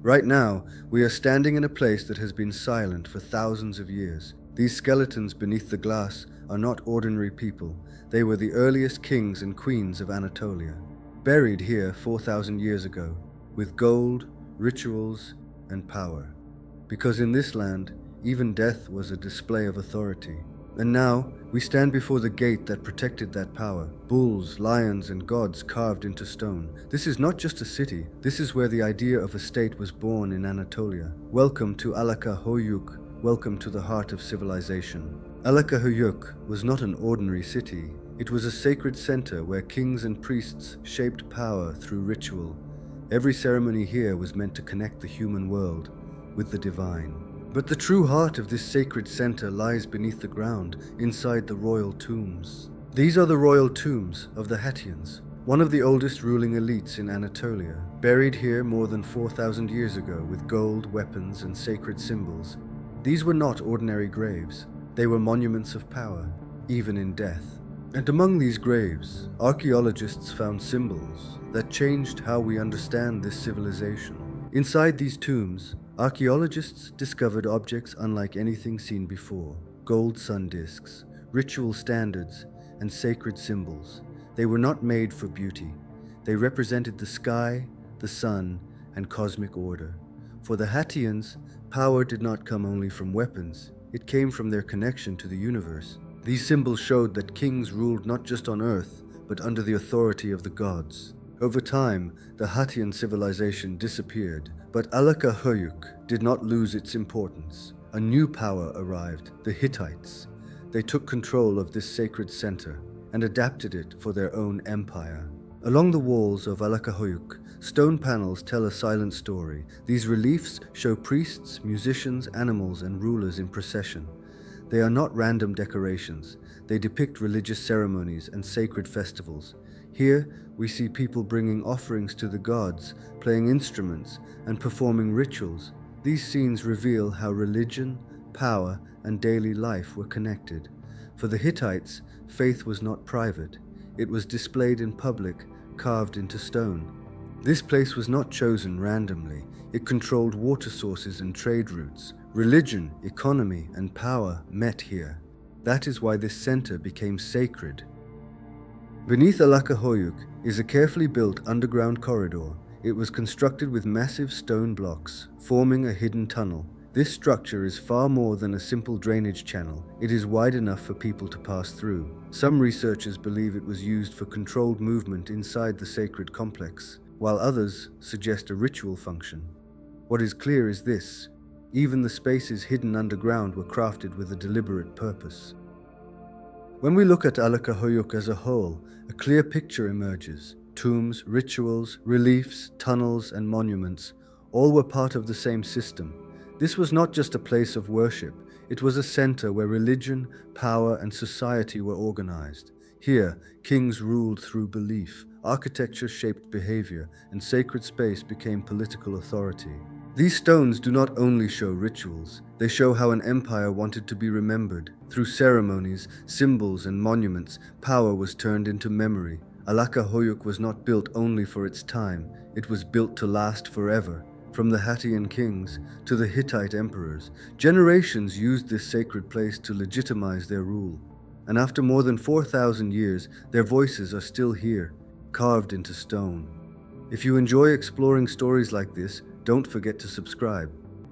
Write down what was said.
Right now, we are standing in a place that has been silent for thousands of years. These skeletons beneath the glass are not ordinary people. They were the earliest kings and queens of Anatolia, buried here 4,000 years ago, with gold, rituals, and power. Because in this land, even death was a display of authority. And now, we stand before the gate that protected that power. Bulls, lions, and gods carved into stone. This is not just a city. This is where the idea of a state was born in Anatolia. Welcome to Alacahoyuk. Welcome to the heart of civilization. Alacahoyuk was not an ordinary city. It was a sacred center where kings and priests shaped power through ritual. Every ceremony here was meant to connect the human world with the divine. But the true heart of this sacred center lies beneath the ground, inside the royal tombs. These are the royal tombs of the Hattians, one of the oldest ruling elites in Anatolia, buried here more than 4,000 years ago with gold, weapons, and sacred symbols. These were not ordinary graves. They were monuments of power, even in death. And among these graves, archaeologists found symbols that changed how we understand this civilization. Inside these tombs, archaeologists discovered objects unlike anything seen before: gold sun discs, ritual standards, and sacred symbols. They were not made for beauty. They represented the sky, the sun, and cosmic order. For the Hattians, power did not come only from weapons. It came from their connection to the universe. These symbols showed that kings ruled not just on earth, but under the authority of the gods. Over time, the Hattian civilization disappeared, but Alacahoyuk did not lose its importance. A new power arrived, the Hittites. They took control of this sacred center and adapted it for their own empire. Along the walls of Alacahoyuk, stone panels tell a silent story. These reliefs show priests, musicians, animals, and rulers in procession. They are not random decorations. They depict religious ceremonies and sacred festivals. Here, we see people bringing offerings to the gods, playing instruments, and performing rituals. These scenes reveal how religion, power, and daily life were connected. For the Hittites, faith was not private. It was displayed in public, carved into stone. This place was not chosen randomly. It controlled water sources and trade routes. Religion, economy, and power met here. That is why this center became sacred. Beneath Alacahoyuk is a carefully built underground corridor. It was constructed with massive stone blocks, forming a hidden tunnel. This structure is far more than a simple drainage channel. It is wide enough for people to pass through. Some researchers believe it was used for controlled movement inside the sacred complex, while others suggest a ritual function. What is clear is this: even the spaces hidden underground were crafted with a deliberate purpose. When we look at Alacahoyuk as a whole, a clear picture emerges. Tombs, rituals, reliefs, tunnels, and monuments all were part of the same system. This was not just a place of worship. It was a center where religion, power, and society were organized. Here, kings ruled through belief, architecture shaped behavior, and sacred space became political authority. These stones do not only show rituals, they show how an empire wanted to be remembered. Through ceremonies, symbols, and monuments, power was turned into memory. Alacahoyuk was not built only for its time, it was built to last forever. From the Hattian kings to the Hittite emperors, generations used this sacred place to legitimize their rule. And after more than 4,000 years, their voices are still here, carved into stone. If you enjoy exploring stories like this, don't forget to subscribe.